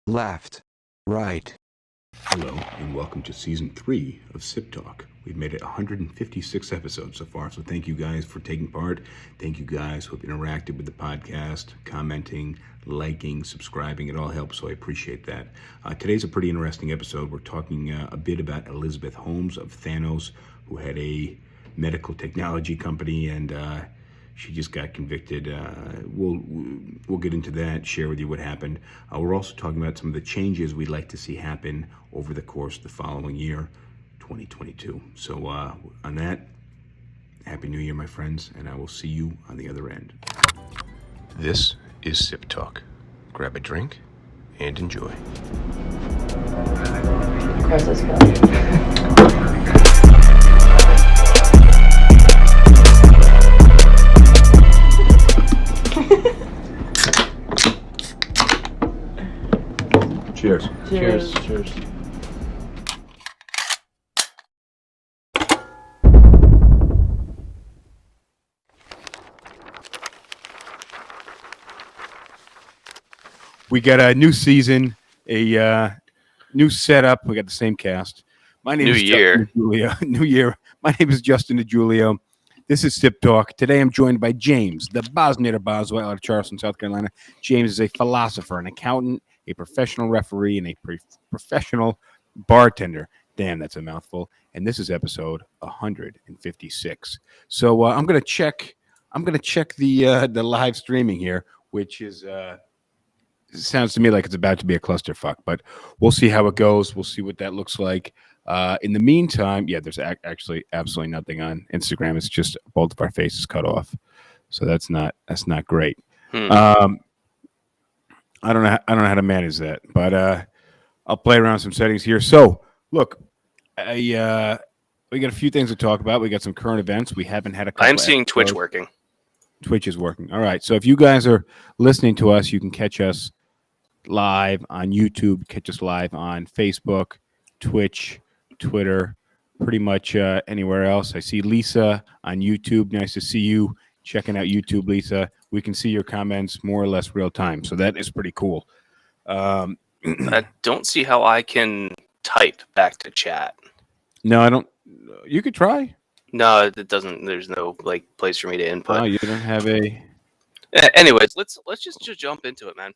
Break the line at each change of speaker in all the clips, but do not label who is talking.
left, right.
Hello, and welcome to Season 3 of SipTalk. We've made it 156 episodes so far, so thank you guys for taking part. Thank you guys who have interacted with the podcast, commenting, liking, subscribing. It all helps, so I appreciate that. Today's a pretty interesting episode. We're talking a bit about Elizabeth Holmes of Theranos, who had a medical technology company, and she just got convicted. We'll get into that, share with you what happened. We're also talking about some of the changes we'd like to see happen over the course of the following year, 2022. So on that, Happy New Year, my friends, and I will see you on the other end. This is Sip Talk. Grab a drink and enjoy.
Chris, let's go.
Cheers.
Cheers.
Cheers.
We got a new season, a new setup. We got the same cast. My name is Justin DiGiulio. New year. My name is Justin DiGiulio. This is Sip Talk. Today I'm joined by James, the Boswell out of Charleston, South Carolina. James is a philosopher, an accountant, a professional referee, and a professional bartender. Damn, that's a mouthful. And this is episode 156. So I'm gonna check the live streaming here, which is sounds to me like it's about to be a clusterfuck, but we'll see how it goes. We'll see what that looks like. In the meantime, yeah, there's actually absolutely nothing on Instagram. It's just both of our faces cut off, so that's not great. I don't know how to manage that, but I'll play around some settings here. So look, we got a few things to talk about. We got some current events. We haven't had a couple.
I'm seeing Twitch working.
Twitch is working. All right. So if you guys are listening to us, you can catch us live on YouTube, catch us live on Facebook, Twitch, Twitter, pretty much anywhere else. I see Lisa on YouTube. Nice to see you checking out YouTube, Lisa. We can see your comments more or less real time, so that is pretty cool.
I don't see how I can type back to chat.
No, I don't. You could try.
No, it doesn't. There's no place for me to input.
Oh, you don't have a.
Anyways, let's just jump into it, man.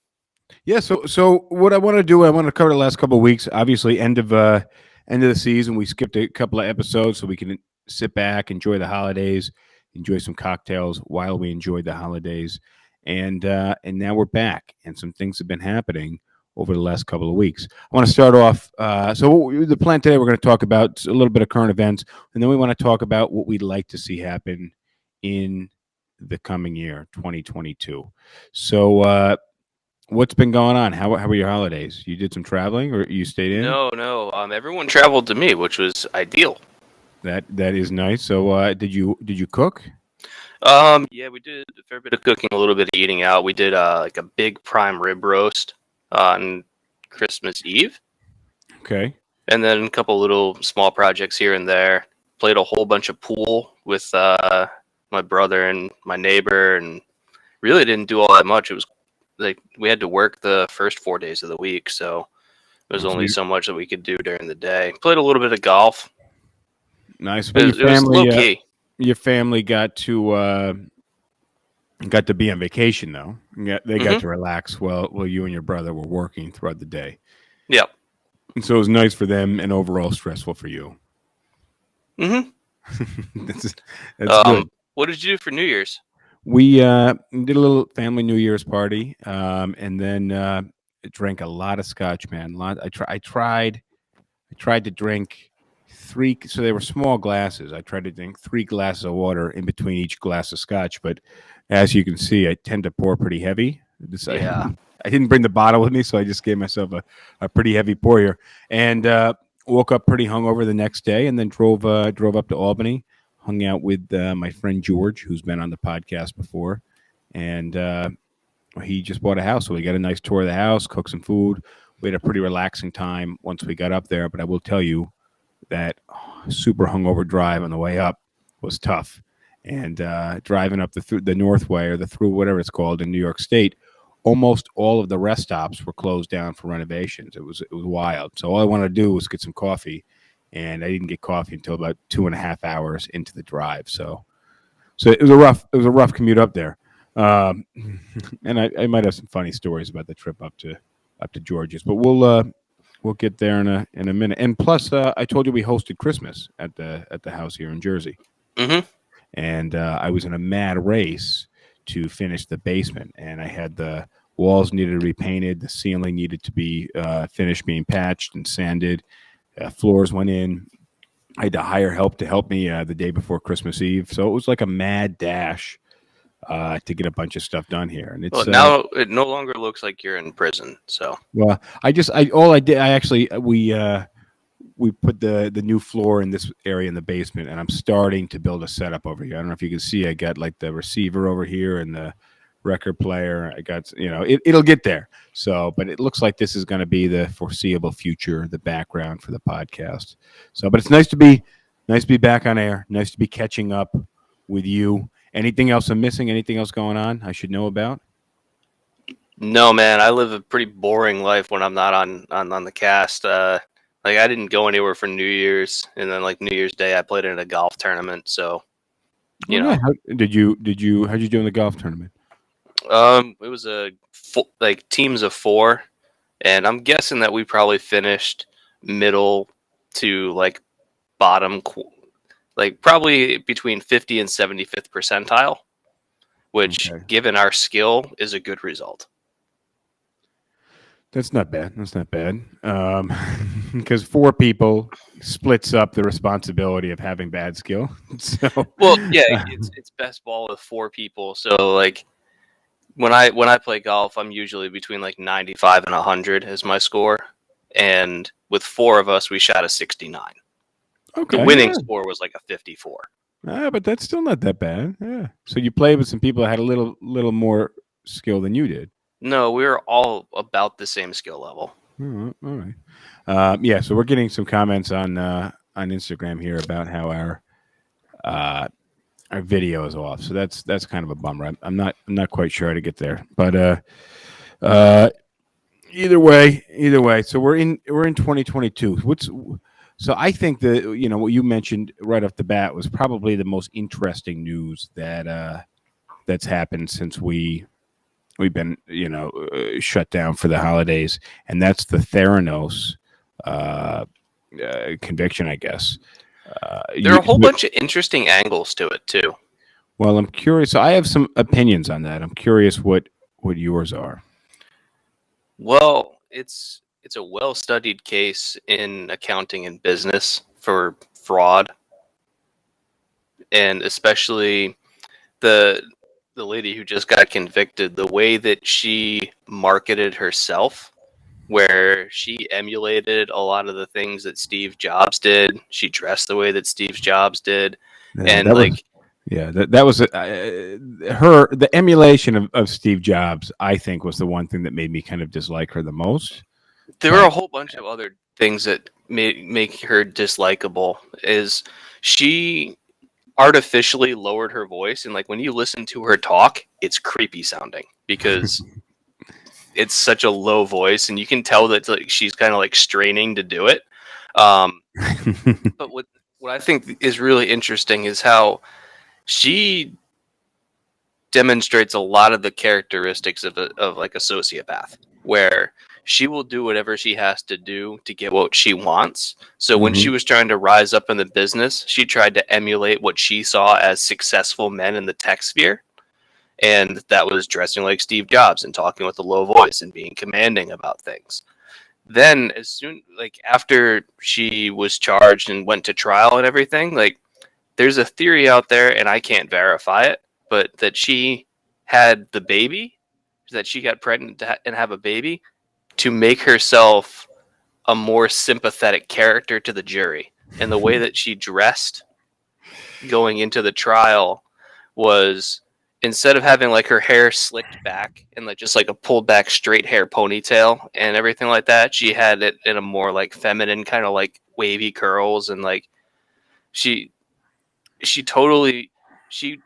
Yeah. So what I want to do, I want to cover the last couple of weeks. Obviously, end of the season, we skipped a couple of episodes so we can sit back, enjoy the holidays, enjoy some cocktails while we enjoy the holidays, and now we're back, and some things have been happening over the last couple of weeks. I want to start off. So the plan today, we're going to talk about a little bit of current events, and then we want to talk about what we'd like to see happen in the coming year, 2022. So what's been going on? How were your holidays? You did some traveling, or you stayed in?
No. Everyone traveled to me, which was ideal.
That is nice. So did you cook?
Yeah, we did a fair bit of cooking, a little bit of eating out. We did like a big prime rib roast on Christmas Eve.
Okay.
And then a couple little small projects here and there. Played a whole bunch of pool with my brother and my neighbor, and really didn't do all that much. It was like we had to work the first 4 days of the week, so there was only so much that we could do during the day. Played a little bit of golf.
Nice.
It was low key.
Your family got to be on vacation though. They got to relax while you and your brother were working throughout the day.
Yep.
And so it was nice for them and overall stressful for you.
Mm-hmm.
That's good.
What did you do for New Year's?
We did a little family New Year's party, and then drank a lot of scotch, man. I tried to drink 3. So they were small glasses. I tried to drink 3 glasses of water in between each glass of scotch, but as you can see, I tend to pour pretty heavy.
Yeah.
I didn't bring the bottle with me, so I just gave myself a pretty heavy pour here, and woke up pretty hungover the next day, and then drove up to Albany, hung out with my friend George, who's been on the podcast before, and he just bought a house, so we got a nice tour of the house, cooked some food. We had a pretty relaxing time once we got up there, but I will tell you that super hungover drive on the way up was tough. And driving up the Northway or the through whatever it's called in New York State, almost all of the rest stops were closed down for renovations. It was wild. So all I wanted to do was get some coffee, and I didn't get coffee until about 2.5 hours into the drive. So it was a rough commute up there. And I might have some funny stories about the trip up to George's, but we'll get there in a minute. And plus, I told you we hosted Christmas at the house here in Jersey, and I was in a mad race to finish the basement, and I had the walls needed to be painted, the ceiling needed to be finished being patched and sanded, floors went in. I had to hire help to help me the day before Christmas Eve, so it was like a mad dash to get a bunch of stuff done here. And it's
now it no longer looks like you're in prison. So
we put the new floor in this area in the basement, and I'm starting to build a setup over here. I don't know if you can see, I got like the receiver over here and the record player. I got, it'll get there. So, but it looks like this is going to be the foreseeable future, the background for the podcast. So, but it's nice to be back on air. Nice to be catching up with you. Anything else I'm missing? Anything else going on I should know about?
No, man, I live a pretty boring life when I'm not on the cast. Like I didn't go anywhere for New Year's, and then like New Year's Day, I played in a golf tournament. So, you know,
how'd you do in the golf tournament?
It was like teams of 4, and I'm guessing that we probably finished middle to like bottom, like probably between 50 and 75th percentile, which, given our skill, is a good result.
That's not bad. Because 4 people splits up the responsibility of having bad skill. So,
well, yeah, it's best ball with 4 people. So, like, when I play golf, I'm usually between like 95 and 100 as my score, and with 4 of us, we shot a 69.
Okay,
the winning score was like a 54.
But that's still not that bad. Yeah. So you played with some people that had a little more skill than you did.
No, we were all about the same skill level.
All right. Yeah. So we're getting some comments on Instagram here about how our video is off. So that's kind of a bummer. I'm not quite sure how to get there, but either way. So we're in 2022. So I think that what you mentioned right off the bat was probably the most interesting news that's happened since we've been shut down for the holidays, and that's the Theranos conviction, I guess.
There are a whole bunch of interesting angles to it too.
Well, I'm curious. So I have some opinions on that. I'm curious what yours are.
Well, it's a well-studied case in accounting and business for fraud, and especially the lady who just got convicted, the way that she marketed herself, where she emulated a lot of the things that Steve Jobs did. She dressed the way that Steve Jobs did, and
that was the emulation of Steve Jobs, I think, was the one thing that made me kind of dislike her the most.
There were a whole bunch of other things that make her dislikable. Is she artificially lowered her voice, and like when you listen to her talk, it's creepy sounding because it's such a low voice, and you can tell that like she's kind of like straining to do it. But what I think is really interesting is how she demonstrates a lot of the characteristics of like a sociopath, where she will do whatever she has to do to get what she wants. So when she was trying to rise up in the business, she tried to emulate what she saw as successful men in the tech sphere. And that was dressing like Steve Jobs and talking with a low voice and being commanding about things. Then as soon, like after she was charged and went to trial and everything, like there's a theory out there, and I can't verify it, but that she had the baby, that she got pregnant and have a baby to make herself a more sympathetic character to the jury. And the way that she dressed going into the trial was, instead of having like her hair slicked back and like just like a pulled back straight hair ponytail and everything like that, she had it in a more like feminine kind of like wavy curls, and like she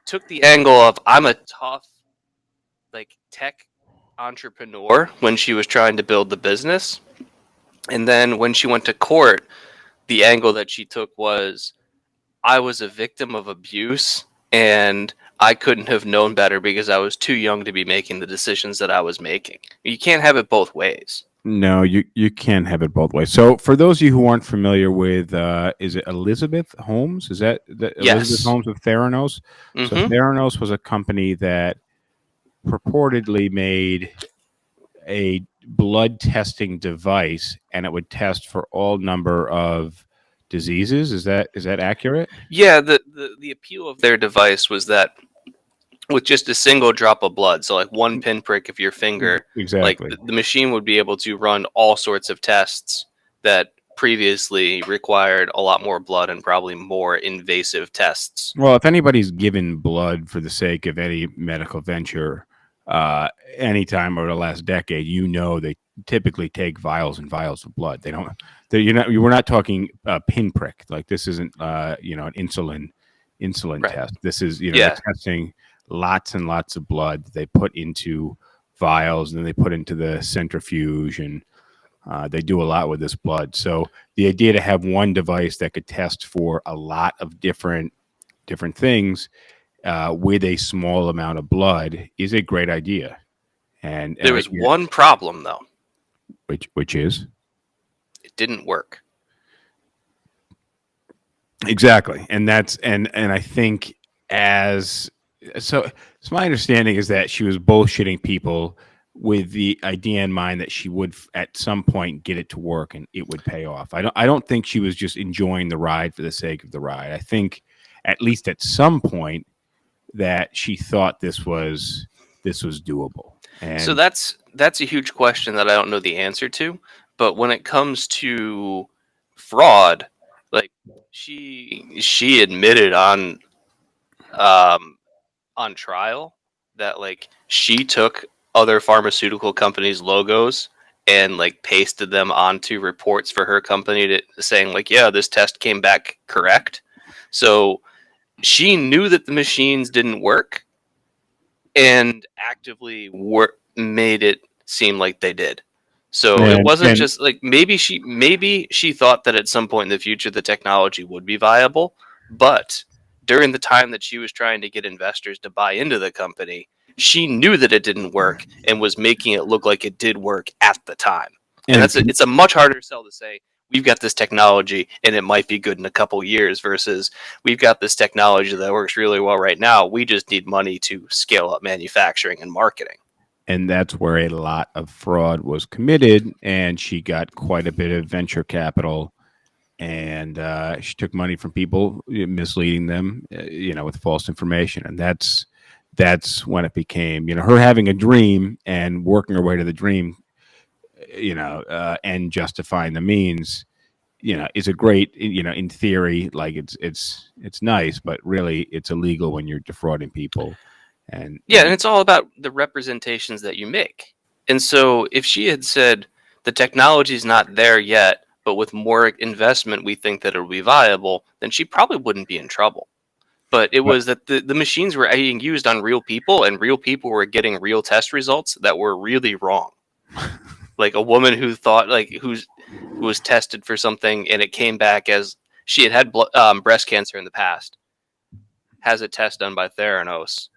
took the angle of, I'm a tough like tech entrepreneur when she was trying to build the business. And then when she went to court, the angle that she took was, I was a victim of abuse and I couldn't have known better because I was too young to be making the decisions that I was making. You can't have it both ways.
No, you can't have it both ways. So for those of you who aren't familiar with, is it Elizabeth Holmes? Is that Elizabeth
Yes.
Holmes of Theranos? So Theranos was a company that purportedly made a blood testing device, and it would test for all number of diseases. Is that accurate?
Yeah, the appeal of their device was that with just a single drop of blood, so like one pinprick of your finger,
Exactly.
like the machine would be able to run all sorts of tests that previously required a lot more blood and probably more invasive tests.
Well, if anybody's given blood for the sake of any medical venture, anytime over the last decade, they typically take vials and vials of blood. We're not talking pinprick. Like this isn't, an insulin
Right.
test. This is, they're testing lots and lots of blood that they put into vials, and then they put into the centrifuge, and they do a lot with this blood. So the idea to have one device that could test for a lot of different things with a small amount of blood is a great idea. And
there was one problem though,
which is
it didn't work.
Exactly, and that's and I think so my understanding is that she was bullshitting people with the idea in mind that she would at some point get it to work and it would pay off. I don't think she was just enjoying the ride for the sake of the ride. I think at least at some point that she thought this was doable. And
so that's a huge question that I don't know the answer to. But when it comes to fraud, like she admitted on trial that like she took other pharmaceutical companies' logos and like pasted them onto reports for her company saying like, yeah, this test came back correct. So she knew that the machines didn't work and actively made it seem like they did. So it wasn't just like maybe she thought that at some point in the future the technology would be viable, but during the time that she was trying to get investors to buy into the company, she knew that it didn't work and was making it look like it did work at the time. And it's a much harder sell to say, we've got this technology and it might be good in a couple years versus we've got this technology that works really well right now. We just need money to scale up manufacturing and marketing.
And that's where a lot of fraud was committed, and she got quite a bit of venture capital, and she took money from people, misleading them, with false information. And that's when it became, her having a dream and working her way to the dream, and justifying the means, is a great, in theory, like it's nice, but really it's illegal when you're defrauding people. And
it's all about the representations that you make. And so if she had said the technology's not there yet, but with more investment, we think that it'll be viable, then she probably wouldn't be in trouble. But it was that the machines were being used on real people, and real people were getting real test results that were really wrong. Like a woman who thought, who was tested for something, and it came back as she had breast cancer in the past, has a test done by Theranos,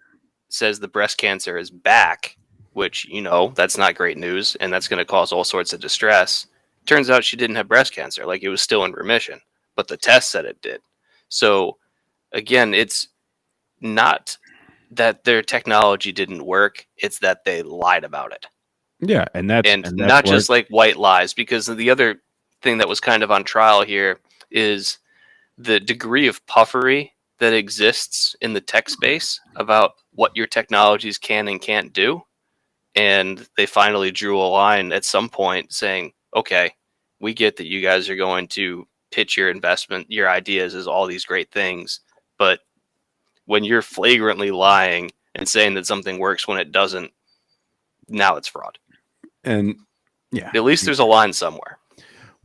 says the breast cancer is back, which, that's not great news, and that's going to cause all sorts of distress. Turns out she didn't have breast cancer. Like, it was still in remission, but the test said it did. So again, it's not that their technology didn't work, it's that they lied about it.
Yeah, and that's
not just like white lies, because the other thing that was kind of on trial here is the degree of puffery that exists in the tech space about what your technologies can and can't do. And they finally drew a line at some point saying, okay, we get that you guys are going to pitch your investment, your ideas as all these great things. But when you're flagrantly lying and saying that something works when it doesn't, now it's fraud.
And
at least there's a line somewhere.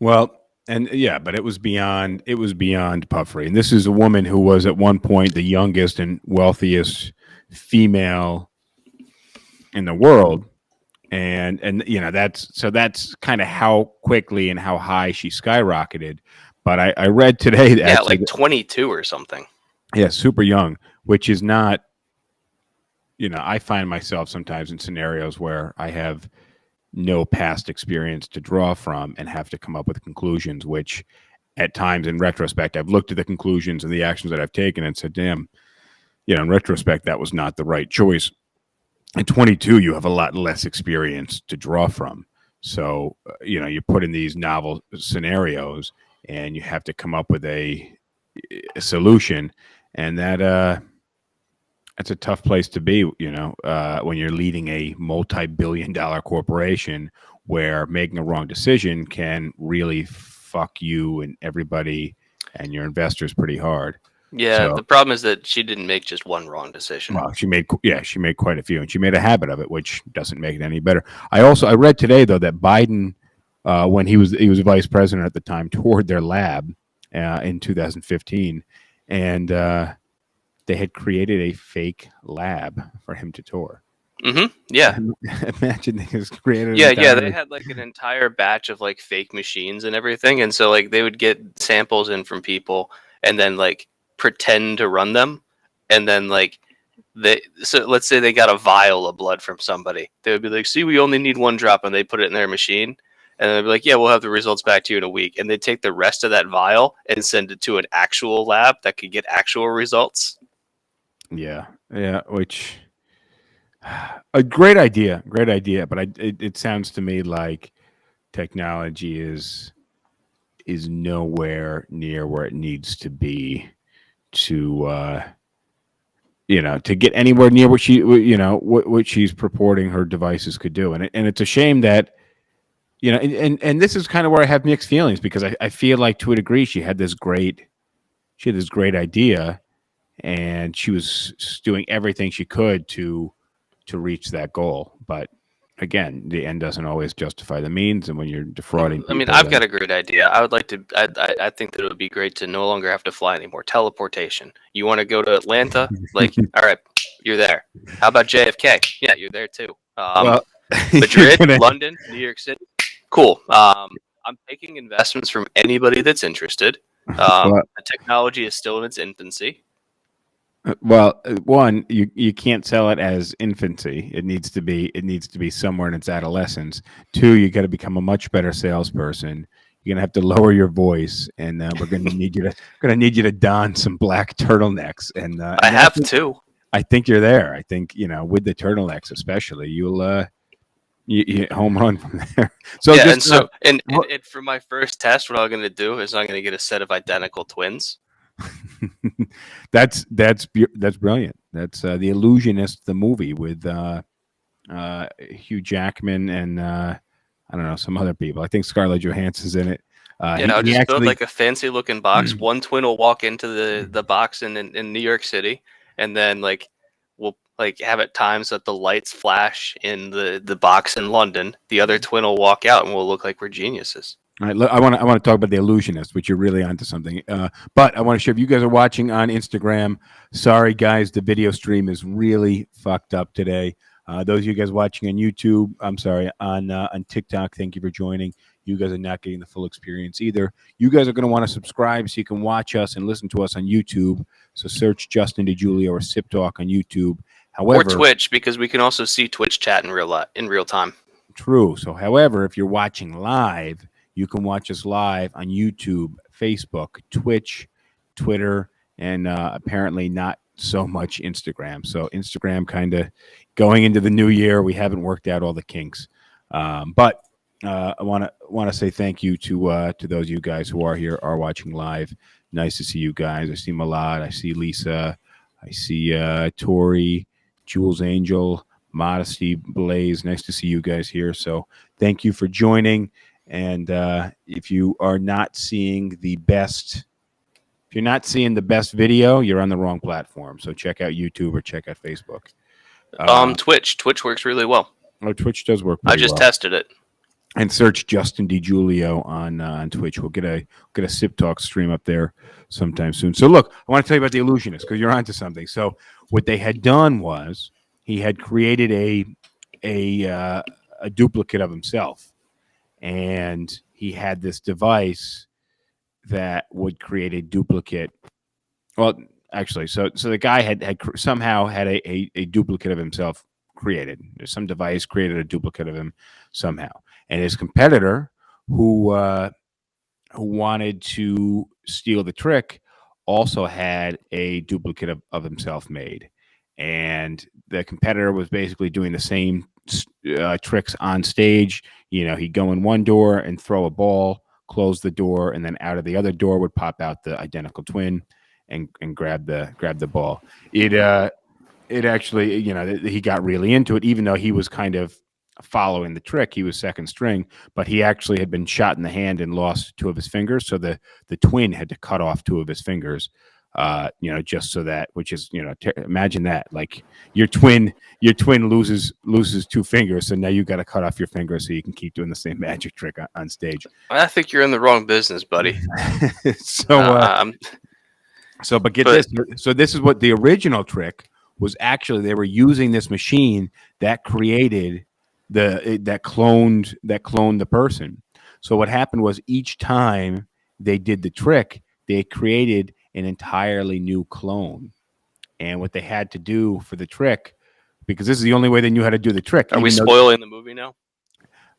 Well, and but it was beyond puffery. And this is a woman who was at one point the youngest and wealthiest female in the world. and that's kind of how quickly and how high she skyrocketed. But I read today that
like 22 or something.
Yeah, super young, which is not. I find myself sometimes in scenarios where I have no past experience to draw from and have to come up with conclusions, which at times in retrospect, I've looked at the conclusions and the actions that I've taken and said, damn, in retrospect, that was not the right choice. At 22, you have a lot less experience to draw from. So, you put in these novel scenarios and you have to come up with a solution. And that's a tough place to be, when you're leading a multi-billion-dollar corporation where making a wrong decision can really fuck you and everybody and your investors pretty hard.
Yeah, the problem is that she didn't make just one wrong decision.
Well, she made quite a few, and she made a habit of it, which doesn't make it any better. I read today though that Biden, when he was vice president at the time, toured their lab in 2015, and they had created a fake lab for him to tour.
Mm-hmm. Yeah.
Imagine they just created.
Yeah. They had like an entire batch of like fake machines and everything, and so like they would get samples in from people, and then like pretend to run them, and then like so let's say they got a vial of blood from somebody, they would be like, see, we only need one drop, and they put it in their machine, and they'd be like, yeah, we'll have the results back to you in a week, and they'd take the rest of that vial and send it to an actual lab that could get actual results.
Yeah, which a great idea, but it sounds to me like technology is nowhere near where it needs to be to to get anywhere near what what she's purporting her devices could do, and it's a shame that and this is kind of where I have mixed feelings, because I feel like to a degree she had this great idea, and she was doing everything she could to reach that goal. But again, the end doesn't always justify the means, and when you're defrauding people,
I mean, I've got a great idea. I would like to. I think that it would be great to no longer have to fly anymore. Teleportation. You want to go to Atlanta? Like, all right, you're there. How about JFK? Yeah, you're there too. Madrid, London, New York City. Cool. I'm taking investments from anybody that's interested. The technology is still in its infancy.
Well, one, you can't sell it as infancy. It needs to be somewhere in its adolescence. Two, you got to become a much better salesperson. You're gonna have to lower your voice, and we're gonna need you to don some black turtlenecks. And
I have to.
I think you're there. I think with the turtlenecks especially, you'll you home run from there. So
yeah, and for my first test, what I'm gonna do is I'm gonna get a set of identical twins.
That's brilliant. That's The Illusionist, the movie with Hugh Jackman and I don't know, some other people. I think Scarlett Johansson's in it.
I'll just build like a fancy looking box. One twin will walk into the box in New York City, and then like we'll like have it times that the lights flash in the box in London. The other twin will walk out, and we'll look like we're geniuses.
All right, I want to talk about The Illusionist, which you're really onto something. But I want to share, if you guys are watching on Instagram, sorry guys, the video stream is really fucked up today. Those of you guys watching on YouTube, I'm sorry, on TikTok, thank you for joining. You guys are not getting the full experience either. You guys are going to want to subscribe so you can watch us and listen to us on YouTube. So search Justin DiGiulio or SipTalk on YouTube. However,
or Twitch, because we can also see Twitch chat in real time.
True. So, however, if you're watching live, you can watch us live on YouTube, Facebook, Twitch, Twitter, and apparently not so much Instagram. So Instagram kind of going into the new year, we haven't worked out all the kinks. But I want to say thank you to those of you guys who are watching live. Nice to see you guys. I see Malad. I see Lisa. I see Tori, Jules Angel, Modesty, Blaze. Nice to see you guys here. So thank you for joining. And if you are not seeing the best, video, you're on the wrong platform. So check out YouTube or check out Facebook.
Twitch works really well.
Oh, Twitch does work.
I just tested it.
And search Justin DiGiulio on Twitch. We'll get a SipTalk stream up there sometime soon. So look, I want to tell you about The Illusionist, because you're onto something. So what they had done was he had created a duplicate of himself, and he had this device that would create a duplicate. Well, actually, so the guy had somehow had a duplicate of himself created. There's some device created a duplicate of him somehow, and his competitor, who wanted to steal the trick, also had a duplicate of himself made, and the competitor was basically doing the same tricks on stage. He'd go in one door and throw a ball, close the door, and then out of the other door would pop out the identical twin and grab the ball. It actually, he got really into it, even though he was kind of following the trick. He was second string, but he actually had been shot in the hand and lost two of his fingers. So the twin had to cut off two of his fingers, just so that, which is, imagine that, like your twin loses two fingers. So now you got to cut off your fingers so you can keep doing the same magic trick on stage.
I think you're in the wrong business, buddy.
But get this. So this is what the original trick was. Actually, they were using this machine that created that cloned the person. So what happened was, each time they did the trick, they created an entirely new clone. And what they had to do for the trick, because this is the only way they knew how to do the trick.
Are we spoiling the movie now?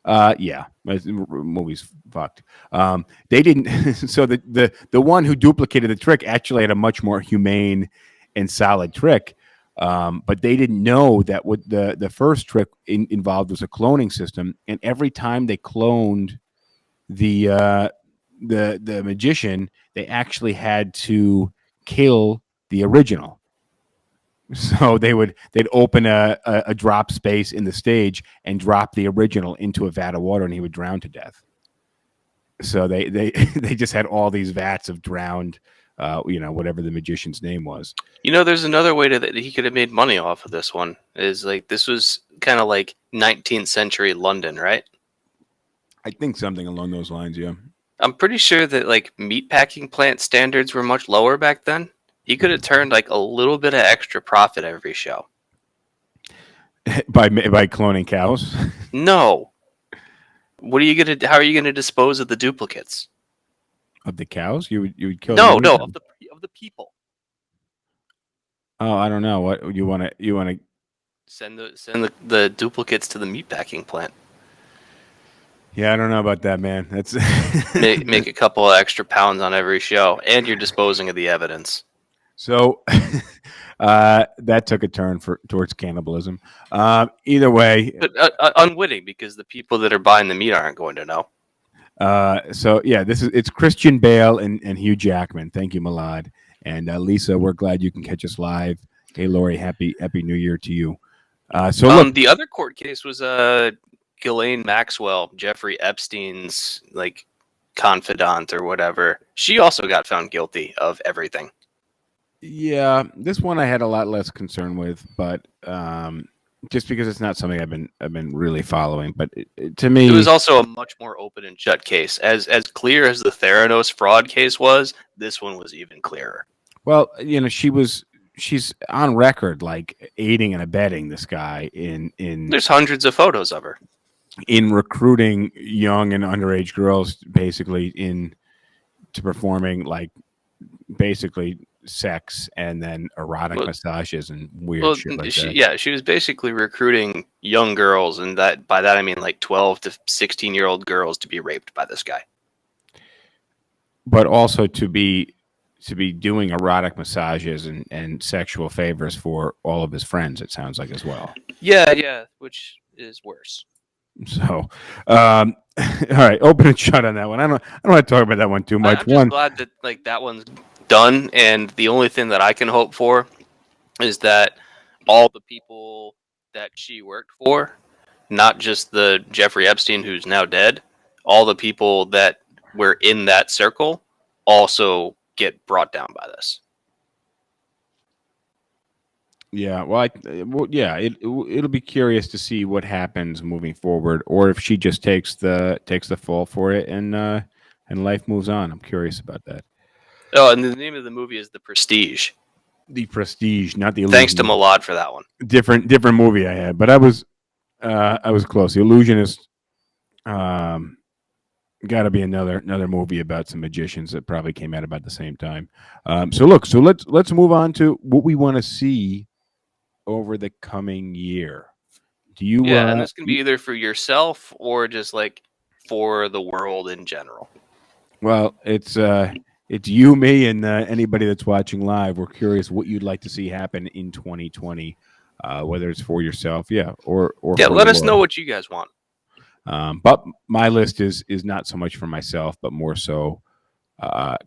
Yeah, the movie's fucked. They didn't. So the one who duplicated the trick actually had a much more humane and solid trick. But they didn't know that what the first trick involved was a cloning system, and every time they cloned the magician, they actually had to kill the original. So they'd open a drop space in the stage and drop the original into a vat of water, and he would drown to death. So they just had all these vats of drowned, whatever the magician's name was.
There's another way that he could have made money off of this one. Is like, this was kind of like 19th century London, right?
I think something along those lines, yeah.
I'm pretty sure that like meatpacking plant standards were much lower back then. He could have turned like a little bit of extra profit every show.
by cloning cows?
No. How are you gonna dispose of the duplicates?
Of the cows? You would kill
No, of the people.
Oh, I don't know. What you want to
send the duplicates to the meatpacking plant.
Yeah, I don't know about that, man. That's
make a couple of extra pounds on every show, and you're disposing of the evidence.
So that took a turn towards cannibalism. Either way,
but unwitting, because the people that are buying the meat aren't going to know.
So yeah, it's Christian Bale and Hugh Jackman. Thank you, Milad. And Lisa, we're glad you can catch us live. Hey, Lori, happy New Year to you. Look,
the other court case was Ghislaine Maxwell, Jeffrey Epstein's like confidant or whatever. She also got found guilty of everything.
Yeah, this one I had a lot less concern with, but just because it's not something I've been really following. But to me,
it was also a much more open and shut case. As clear as the Theranos fraud case was, this one was even clearer.
Well, she's on record like aiding and abetting this guy in.
There's hundreds of photos of her
in recruiting young and underage girls, basically to performing like basically sex and then erotic massages and weird shit like that.
Yeah, she was basically recruiting young girls, and by that I mean like 12 to 16-year-old girls to be raped by this guy.
But also to be doing erotic massages and sexual favors for all of his friends, it sounds like, as well.
Yeah, which is worse.
So, all right, open and shut on that one. I don't want to talk about that one too much.
I'm just glad that like that one's done, and the only thing that I can hope for is that all the people that she worked for, not just the Jeffrey Epstein who's now dead, all the people that were in that circle also get brought down by this.
Yeah, well, it'll be curious to see what happens moving forward, or if she just takes the fall for it and life moves on. I'm curious about that.
Oh, and the name of the movie is The Prestige.
The Prestige, not the.
Thanks to Milad for that one.
Different movie I had, but I was I was close. The Illusionist. Got to be another movie about some magicians that probably came out about the same time. So let's move on to what we want to see over the coming year. Do you?
Yeah, and this can be either for yourself or just like for the world in general.
Well, it's you, me, and anybody that's watching live. We're curious what you'd like to see happen in 2020, whether it's for yourself, or
yeah.
for
Let
the
us know
world.
what you guys want.
But my list is not so much for myself, but more so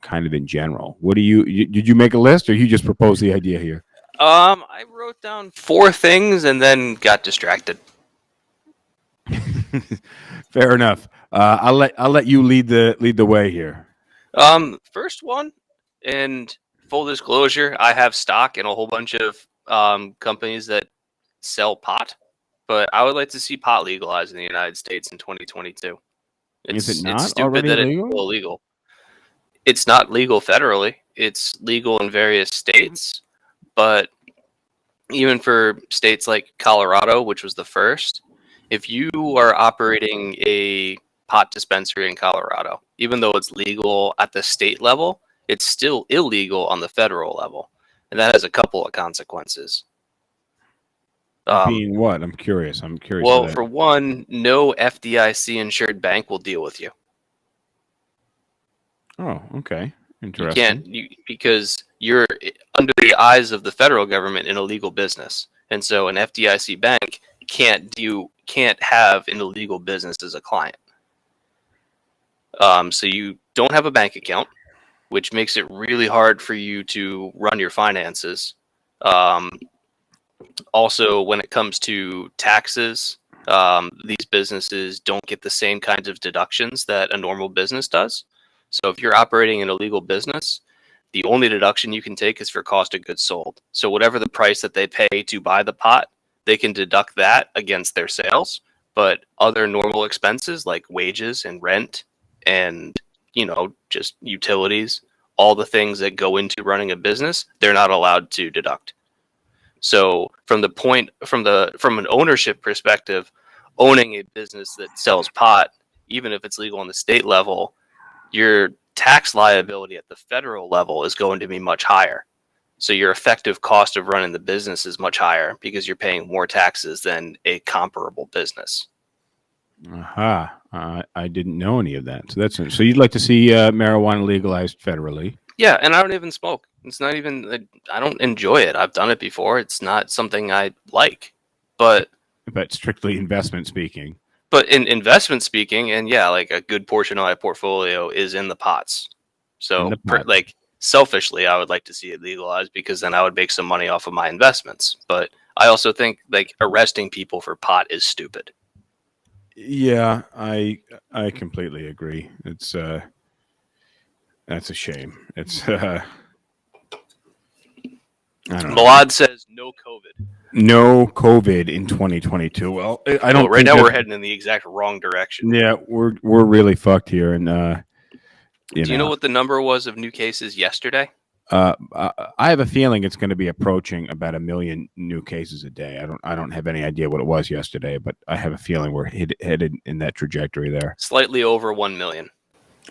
kind of in general. What do did you make a list, or you just propose the idea here?
I wrote down 4 things and then got distracted.
Fair enough. I'll let you lead the way here.
First one, and full disclosure, I have stock in a whole bunch of companies that sell pot, but I would like to see pot legalized in the United States in 2022.
Is it
It's
not
stupid
already
that it's
illegal?
still illegal. It's not legal federally. It's legal in various states, but even for states like Colorado, which was the first, if you are operating a pot dispensary in Colorado, even though it's legal at the state level, it's still illegal on the federal level. And that has a couple of consequences.
Being what? I'm curious.
Well, for one, no FDIC insured bank will deal with you.
Oh, okay.
You
Interesting.
can't because you're under the eyes of the federal government in a legal business. And so an FDIC bank can't have an illegal business as a client. So you don't have a bank account, which makes it really hard for you to run your finances. Also, when it comes to taxes, these businesses don't get the same kinds of deductions that a normal business does. So if you're operating an illegal business, the only deduction you can take is for cost of goods sold. So whatever the price that they pay to buy the pot, they can deduct that against their sales. But other normal expenses like wages and rent and, just utilities, all the things that go into running a business, they're not allowed to deduct. So from an ownership perspective, owning a business that sells pot, even if it's legal on the state level, your tax liability at the federal level is going to be much higher. So your effective cost of running the business is much higher because you're paying more taxes than a comparable business.
Aha. I didn't know any of that. So you'd like to see marijuana legalized federally?
Yeah, and I don't even smoke. It's not even, I don't enjoy it. I've done it before. It's not something I like. But
strictly investment speaking.
But in investment speaking, and yeah, like a good portion of my portfolio is in the pots. So, selfishly, I would like to see it legalized because then I would make some money off of my investments. But I also think like arresting people for pot is stupid.
Yeah, I completely agree. It's that's a shame. It's I don't know.
Malad says no COVID.
No COVID in 2022. Well, I don't.
Right now we're heading in the exact wrong direction.
Yeah, we're really fucked here. And
do you know what the number was of new cases yesterday?
I have a feeling it's going to be approaching about 1 million new cases a day. I don't have any idea what it was yesterday, but I have a feeling we're headed in that trajectory there.
Slightly over 1 million.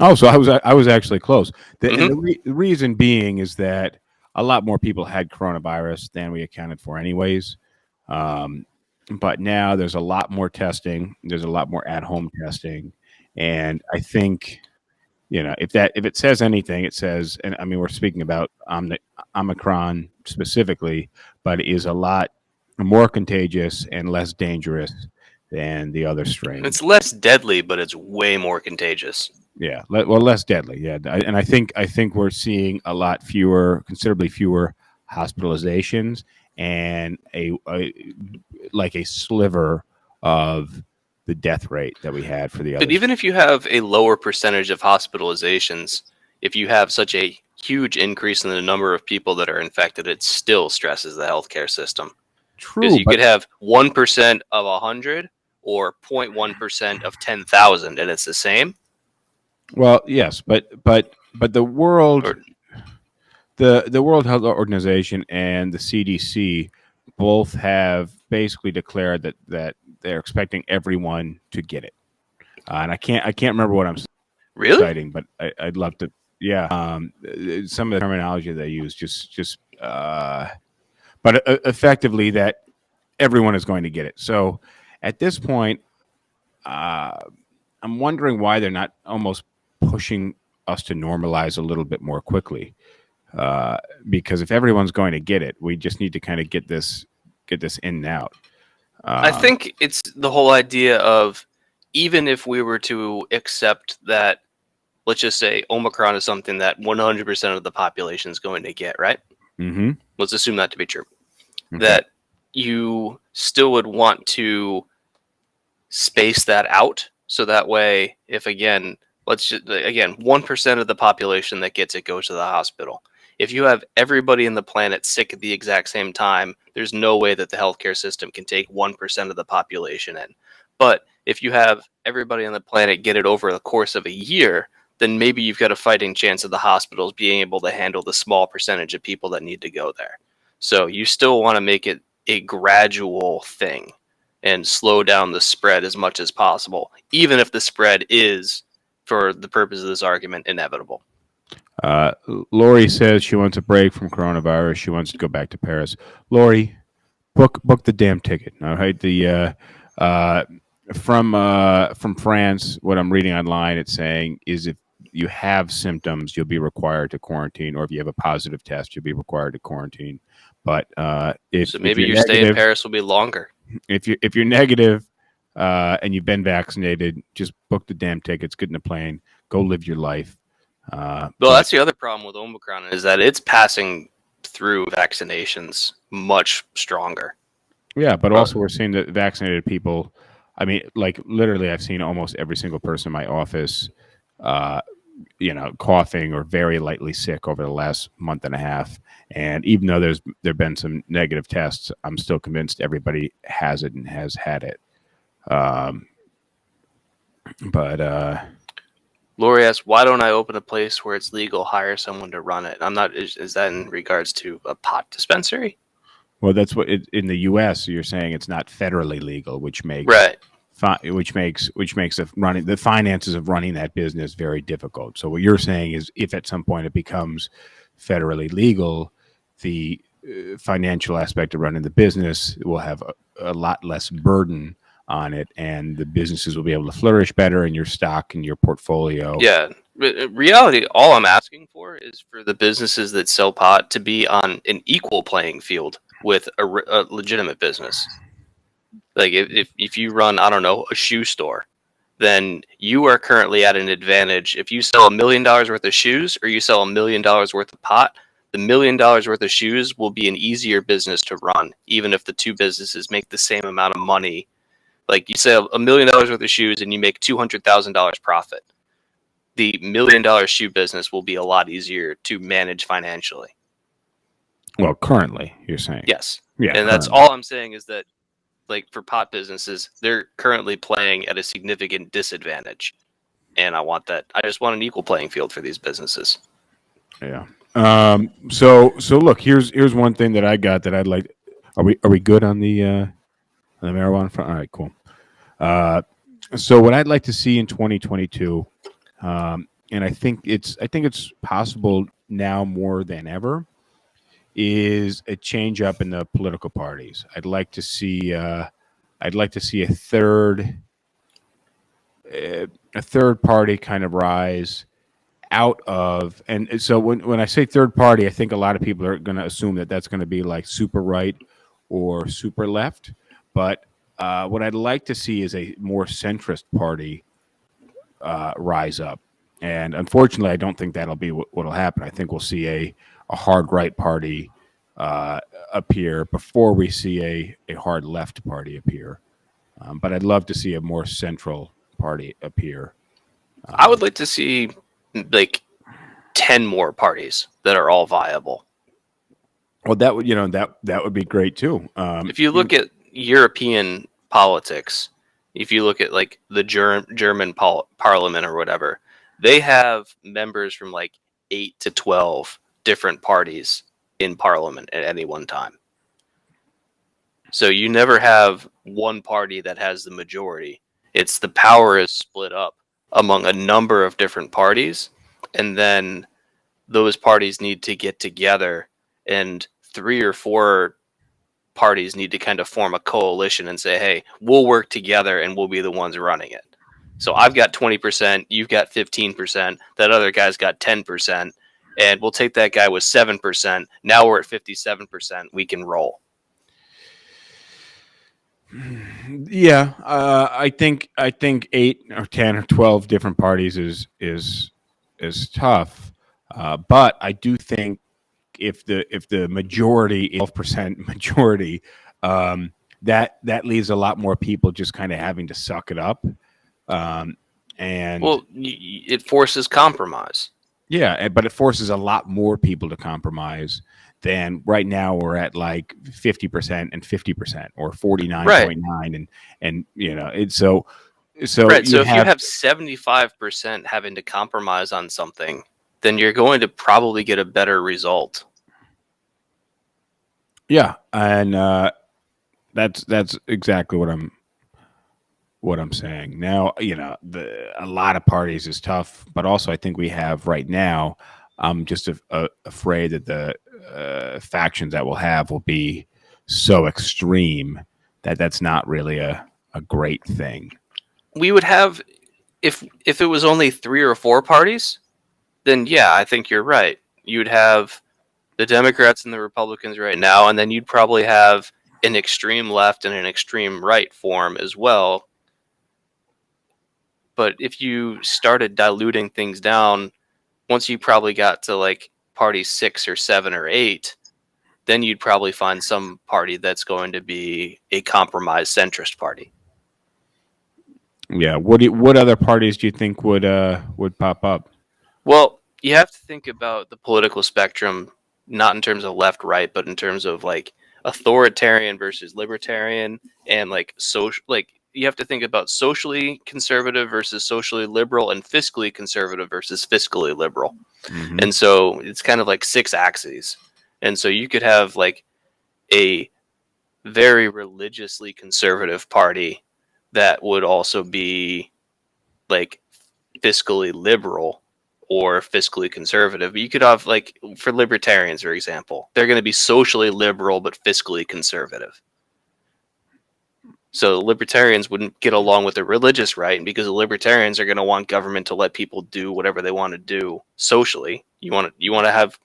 Oh, so I was actually close. The reason being is that a lot more people had coronavirus than we accounted for anyways. But now there's a lot more testing. There's a lot more at-home testing. And I think, if it says anything, it says, and I mean, we're speaking about Omicron specifically, but it is a lot more contagious and less dangerous than the other strains.
It's less deadly, but it's way more contagious.
Yeah, less deadly. Yeah, and I think we're seeing considerably fewer hospitalizations, and a sliver of the death rate that we had for the other.
But even if you have a lower percentage of hospitalizations, if you have such a huge increase in the number of people that are infected, it still stresses the healthcare system.
True,
because you could have 1% of 100 or 0.1% of 10,000, and it's the same.
Well, yes, but the World Health Organization and the CDC both have basically declared that they're expecting everyone to get it. And I can't remember what I'm
Really?
citing, but I'd love to. Yeah, some of the terminology they use but effectively that everyone is going to get it. So at this point, I'm wondering why they're not almost pushing us to normalize a little bit more quickly. Because if everyone's going to get it, we just need to kind of get this in and out.
I think it's the whole idea of, even if we were to accept that, let's just say Omicron is something that 100% of the population is going to get, right?
Mm-hmm.
Let's assume that to be true.
Okay.
That you still would want to space that out, so that way, if again, 1% of the population that gets it goes to the hospital. If you have everybody in the planet sick at the exact same time, there's no way that the healthcare system can take 1% of the population in. But if you have everybody on the planet get it over the course of a year, then maybe you've got a fighting chance of the hospitals being able to handle the small percentage of people that need to go there. So you still want to make it a gradual thing and slow down the spread as much as possible, even if the spread is, for the purpose of this argument, inevitable.
Lori says she wants a break from coronavirus. She wants to go back to Paris. Lori, book the damn ticket. All right. From France, what I'm reading online, it's saying is if you have symptoms, you'll be required to quarantine, or if you have a positive test, you'll be required to quarantine. But
so maybe your stay in Paris will be longer.
If you're negative and you've been vaccinated, just book the damn tickets, get in the plane, go live your life.
Well, that's the other problem with Omicron, is that it's passing through vaccinations much stronger.
Yeah, but also we're seeing that vaccinated people, I mean, like literally I've seen almost every single person in my office, coughing or very lightly sick over the last month and a half. And even though there've been some negative tests, I'm still convinced everybody has it and has had it.
Lori asks, why don't I open a place where it's legal, hire someone to run it? I'm not, is that in regards to a pot dispensary?
Well, that's what in the U.S. you're saying it's not federally legal, which makes
right.
Which makes the finances of running that business very difficult. So what you're saying is, if at some point it becomes federally legal, the financial aspect of running the business will have a lot less burden on it, and the businesses will be able to flourish better, and your stock and your portfolio.
Yeah. In reality, all I'm asking for is for the businesses that sell pot to be on an equal playing field with a legitimate business. Like if you run, I don't know, a shoe store, then you are currently at an advantage. If you sell $1 million worth of shoes, or you sell $1 million worth of pot, the $1 million worth of shoes will be an easier business to run, even if the two businesses make the same amount of money. Like you sell $1 million worth of shoes and you make $200,000 profit. The $1 million shoe business will be a lot easier to manage financially.
Well, currently, you're saying.
Yes.
Yeah.
And that's all I'm saying, is that, like, for pot businesses, they're currently playing at a significant disadvantage. And I just want an equal playing field for these businesses.
Yeah. So look, here's one thing that I got that I'd like. Are we good on the marijuana front? All right, cool. So what I'd like to see in 2022, and I think it's possible now more than ever, is a change up in the political parties. I'd like to see a third party kind of rise out of, and so when I say third party, I think a lot of people are going to assume that that's going to be like super right or super left. But what I'd like to see is a more centrist party rise up. And unfortunately, I don't think that'll be what'll happen. I think we'll see a hard right party appear before we see a hard left party appear. But I'd love to see a more central party appear.
I would like to see like 10 more parties that are all viable.
Well, that would that would be great too.
If you look at European politics, if you look at like the German parliament or whatever, they have members from like 8 to 12 different parties in parliament at any one time. So you never have one party that has the majority. It's the power is split up among a number of different parties, and then those parties need to get together, and 3 or 4 parties need to kind of form a coalition and say, hey, we'll work together and we'll be the ones running it. So I've got 20%, you've got 15%, that other guy's got 10%, and we'll take that guy with 7%. Now we're at 57%. We can roll.
Yeah, I think 8 or 10 or 12 different parties is tough, but I do think if the majority, 12% majority, that leaves a lot more people just kind of having to suck it up, and
well, it forces compromise.
Yeah, but it forces a lot more people to compromise than right now. We're at like 50% and 50%, or 49.9, and it's so
right.
you
So if you
have
have 75% having to compromise on something, then you're going to probably get a better result.
yeah, and that's exactly what I'm saying. Now, a lot of parties is tough, but also I think we have right now. I'm just afraid that the factions that we'll have will be so extreme that that's not really a great thing.
We would have, if it was only 3 or 4 parties, then yeah, I think you're right. You'd have the Democrats and the Republicans right now, and then you'd probably have an extreme left and an extreme right form as well. But if you started diluting things down, once you probably got to like party 6 or 7 or 8, then you'd probably find some party that's going to be a compromise centrist party.
Yeah. What other parties do you think would pop up?
Well, you have to think about the political spectrum, not in terms of left, right, but in terms of like authoritarian versus libertarian, and like social. Like you have to think about socially conservative versus socially liberal, and fiscally conservative versus fiscally liberal.
Mm-hmm.
And so it's kind of like 6 axes. And so you could have like a very religiously conservative party that would also be like fiscally liberal or fiscally conservative. You could have, like, for libertarians, for example, they're going to be socially liberal but fiscally conservative. So libertarians wouldn't get along with the religious right, because the libertarians are going to want government to let people do whatever they want to do socially. You want to have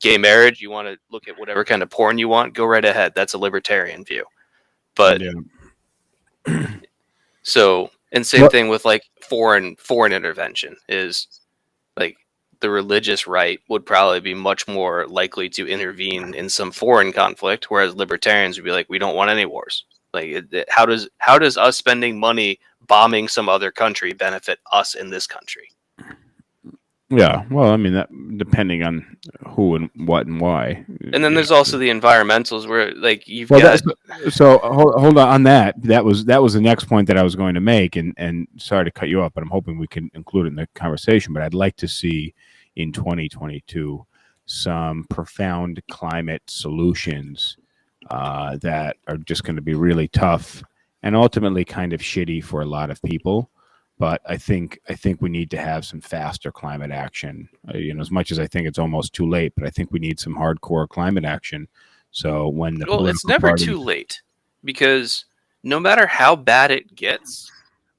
gay marriage, you want to look at whatever kind of porn you want, go right ahead. That's a libertarian view. But
Yeah.
so, and same thing with like foreign intervention is like the religious right would probably be much more likely to intervene in some foreign conflict, whereas libertarians would be like, we don't want any wars. Like, how does us spending money bombing some other country benefit us in this country?
Yeah, well, I mean, that depending on who and what and why.
And then there's also the environmentals, where like you've
Well,
got.
so hold on that. That was the next point that I was going to make, and sorry to cut you off, but I'm hoping we can include it in the conversation. But I'd like to see in 2022 some profound climate solutions that are just going to be really tough and ultimately kind of shitty for a lot of people. But I think we need to have some faster climate action. As much as I think it's almost too late, but I think we need some hardcore climate action. So when the
It's never too late, because no matter how bad it gets,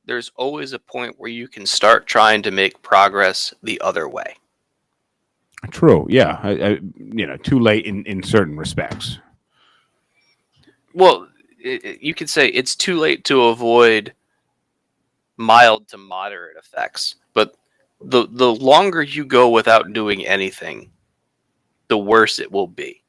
there's always a point where you can start trying to make progress the other way.
True. Yeah. Too late in certain respects.
Well, you could say it's too late to avoid mild to moderate effects, but the longer you go without doing anything, the worse it will be.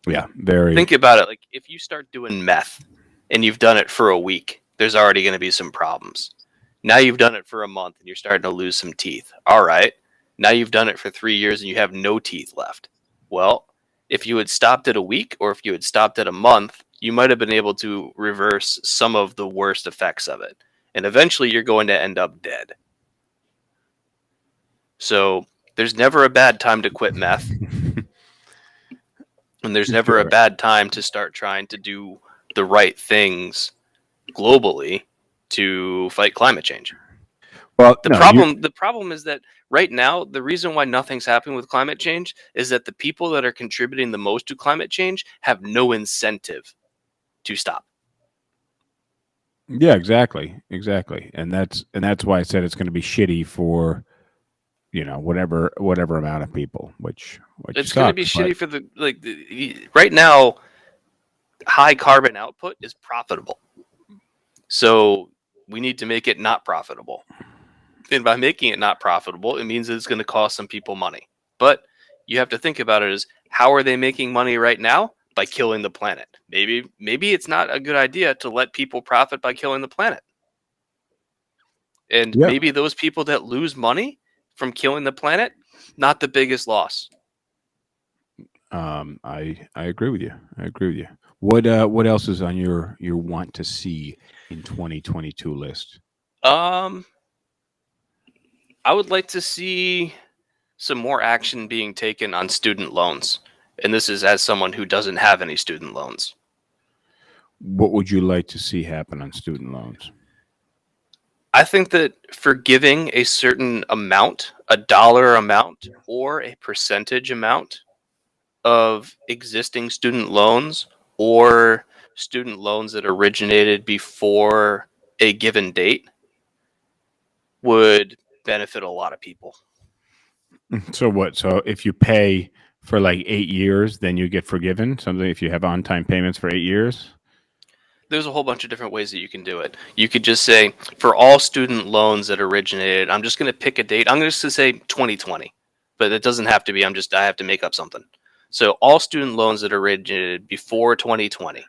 Yeah, very.
Think about it. Like, if you start doing meth and you've done it for a week, there's already going to be some problems. Now you've done it for a month and you're starting to lose some teeth. All right. Now you've done it for 3 years and you have no teeth left. Well, if you had stopped at a week, or if you had stopped at a month, you might have been able to reverse some of the worst effects of it. And eventually you're going to end up dead. So there's never a bad time to quit meth. And there's never a bad time to start trying to do the right things globally to fight climate change.
Well,
the problem is that right now, the reason why nothing's happening with climate change is that the people that are contributing the most to climate change have no incentive to stop.
Yeah, exactly, and that's why I said it's going to be shitty for whatever amount of people, which
It's going to be
sucks.
shitty for right now. High carbon output is profitable, so we need to make it not profitable. And by making it not profitable, it means it's going to cost some people money. But you have to think about it as, how are they making money right now? By killing the planet. Maybe it's not a good idea to let people profit by killing the planet. And maybe those people that lose money from killing the planet, not the biggest loss.
I agree with you. What else is on your want to see in 2022 list?
I would like to see some more action being taken on student loans. And this is as someone who doesn't have any student loans.
What would you like to see happen on student loans?
I think that forgiving a certain amount, a dollar amount, or a percentage amount of existing student loans, or student loans that originated before a given date, would benefit a lot of people.
So what? So if you pay for like 8 years, then you get forgiven? Something if you have on-time payments for 8 years?
There's a whole bunch of different ways that you can do it. You could just say, for all student loans that originated, I'm just going to pick a date. I'm just going to say 2020, but it doesn't have to be. I have to make up something. So all student loans that originated before 2020,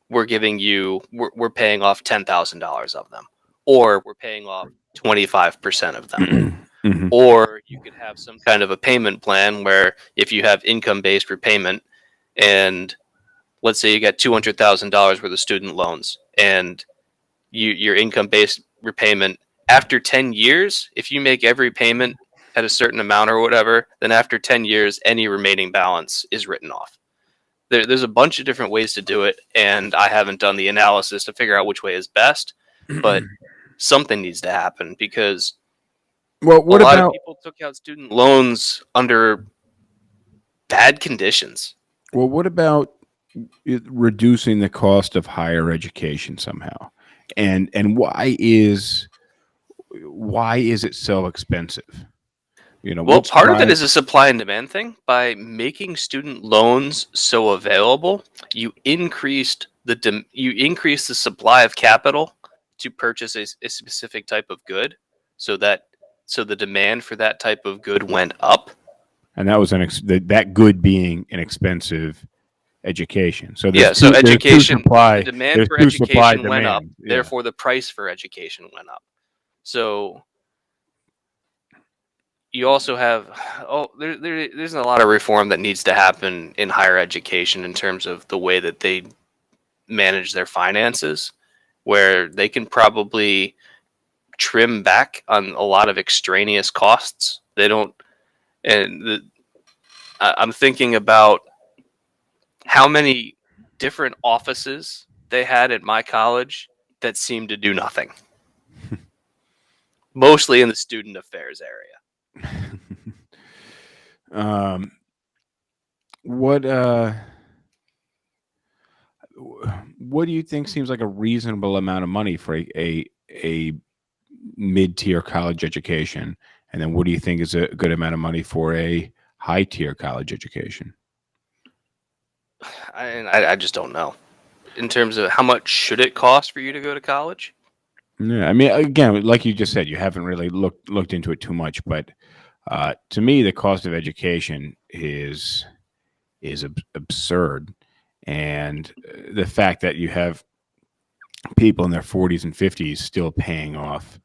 we're paying off $10,000 of them, or we're paying off 25% of them.
Mm-hmm.
Or you could have some kind of a payment plan where if you have income-based repayment, and let's say you got $200,000 worth of student loans, and your income-based repayment, after 10 years, if you make every payment at a certain amount or whatever, then after 10 years, any remaining balance is written off. There's a bunch of different ways to do it, and I haven't done the analysis to figure out which way is best, but something needs to happen, because a lot of people took out student loans under bad conditions.
Well, what about reducing the cost of higher education somehow? And why is it so expensive?
Well, part of it is a supply and demand thing. By making student loans so available, you increase the supply of capital to purchase a specific type of good, so the demand for that type of good went up.
And that was that good being an expensive education. So
education, the demand for education went up. Yeah. Therefore, the price for education went up. So you also have there's a lot of reform that needs to happen in higher education in terms of the way that they manage their finances, where they can probably trim back on a lot of extraneous costs. I'm thinking about how many different offices they had at my college that seemed to do nothing. Mostly in the student affairs area.
What do you think seems like a reasonable amount of money for a mid-tier college education? And then what do you think is a good amount of money for a high-tier college education?
I just don't know. In terms of how much should it cost for you to go to college?
Yeah, I mean, again, like you just said, you haven't really looked into it too much, but to me, the cost of education is absurd, and the fact that you have people in their 40s and 50s still paying off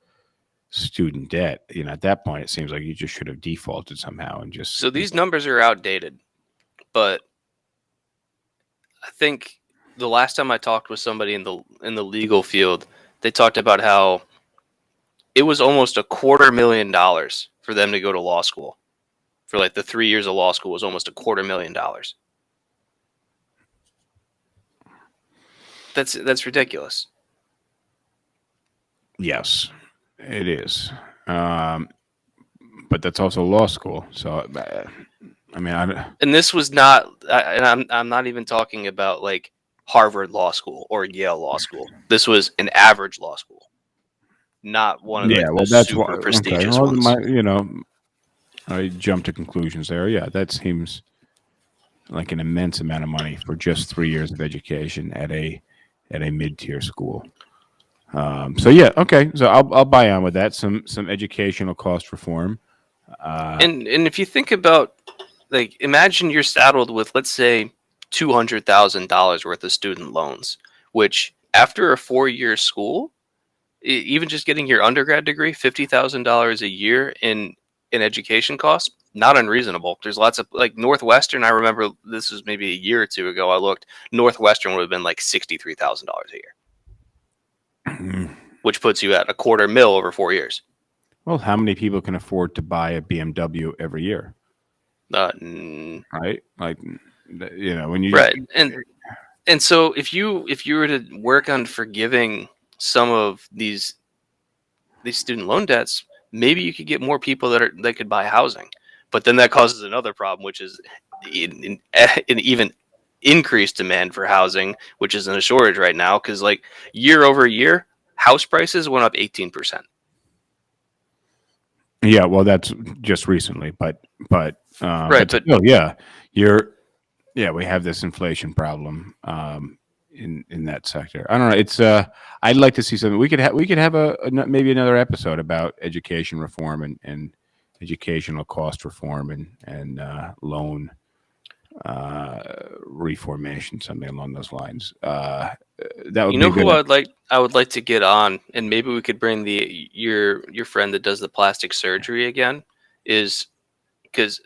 student debt, at that point, it seems like you just should have defaulted somehow and just.
So these numbers are outdated, but I think the last time I talked with somebody in the legal field, they talked about how it was almost $250,000 for them to go to law school. For like the 3 years of law school was almost $250,000. That's ridiculous.
Yes, it is. But that's also law school. So, I mean,
And this was not. And I'm not even talking about like Harvard Law School or Yale Law School. This was an average law school, not one of
yeah,
the
well, that's why.
super
Okay,
prestigious
well,
ones.
I jumped to conclusions there. Yeah, that seems like an immense amount of money for just 3 years of education at a mid-tier school. So yeah, okay. So I'll buy on with that. Some educational cost reform.
And if you think about, like, imagine you're saddled with, let's say, $200,000 worth of student loans, which after a 4-year school, even just getting your undergrad degree, $50,000 a year in education costs, not unreasonable. There's lots of, like, Northwestern. I remember this was maybe a year or two ago. I looked. Northwestern would have been like $63,000 a year, which puts you at $250,000 over 4 years.
Well, how many people can afford to buy a BMW every year? Right? Like, when you
Right. And so if you were to work on forgiving some of these student loan debts, maybe you could get more people that could buy housing. But then that causes another problem, which is an even increased demand for housing, which is in a shortage right now, because like year over year, house prices went up 18%.
yeah, well, that's just recently, but
Right,
but still, yeah, we have this inflation problem in that sector. I don't know. It's I'd like to see something. We could have maybe another episode about education reform and educational cost reform and loan reformation, something along those lines. That would
You
be
know
a good.
who I would like to get on, and maybe we could bring your friend that does the plastic surgery again, is because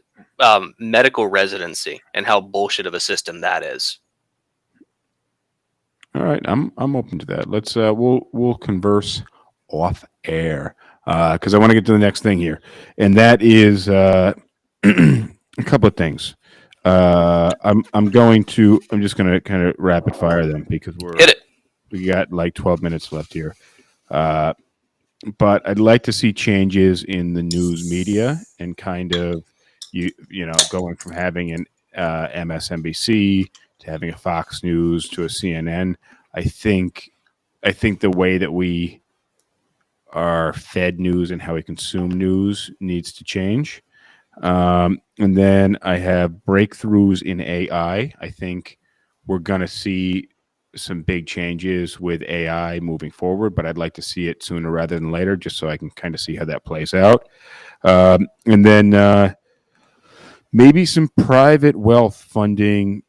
medical residency and how bullshit of a system that is.
All right, I'm open to that. Let's we'll converse off air because I want to get to the next thing here, and that is a couple of things. I'm just going to kind of rapid fire them because
Hit it.
we got like 12 minutes left here. But I'd like to see changes in the news media and kind of going from having an MSNBC to having a Fox News to a CNN. I think the way that we are fed news and how we consume news needs to change. And then I have breakthroughs in AI. I think we're going to see some big changes with AI moving forward, but I'd like to see it sooner rather than later, just so I can kind of see how that plays out. And then maybe some private wealth funding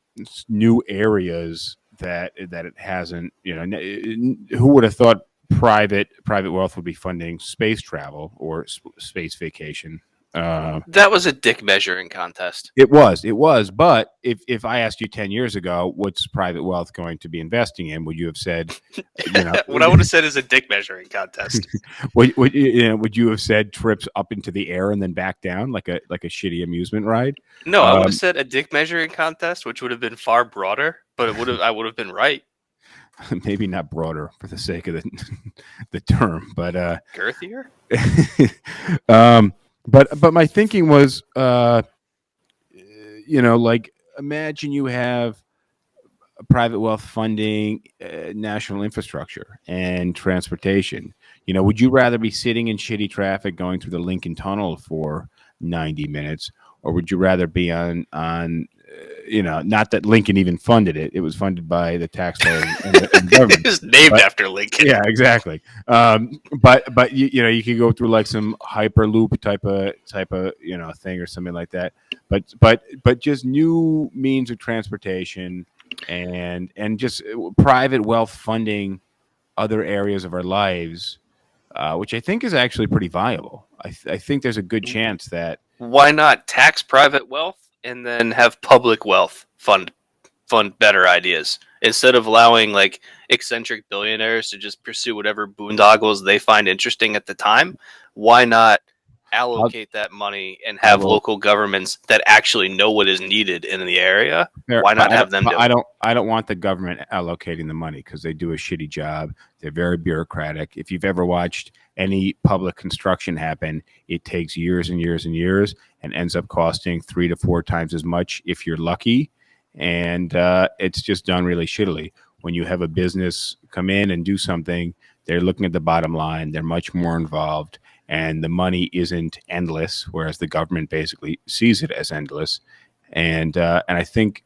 new areas that it hasn't. Who would have thought private wealth would be funding space travel or space vacation?
That was a dick measuring contest.
It was. But if I asked you 10 years ago, what's private wealth going to be investing in, would you have said,
What I would have said is a dick measuring contest.
would you have said trips up into the air and then back down like a shitty amusement ride?
No, I would have said a dick measuring contest, which would have been far broader, but I would have been right.
Maybe not broader for the sake of the term, but
girthier.
But my thinking was, like imagine you have private wealth funding national infrastructure and transportation. Would you rather be sitting in shitty traffic going through the Lincoln Tunnel for 90 minutes, or would you rather be on not that Lincoln even funded it. It was funded by the taxpayer and the government.
It was named after Lincoln.
Yeah, exactly. But you could go through like some hyperloop type of thing or something like that. But just new means of transportation and just private wealth funding other areas of our lives, which I think is actually pretty viable. I think there's a good chance that.
Why not tax private wealth and then have public wealth fund better ideas instead of allowing like eccentric billionaires to just pursue whatever boondoggles they find interesting at the time? Why not allocate that money and have local governments that actually know what is needed in the area. Why not have them do it?
I don't want the government allocating the money because they do a shitty job. They're very bureaucratic. If you've ever watched any public construction happen, it takes years and years and years and ends up costing 3 to 4 times as much if you're lucky. And it's just done really shittily. When you have a business come in and do something, they're looking at the bottom line. They're much more involved, and the money isn't endless, whereas the government basically sees it as endless. And I think,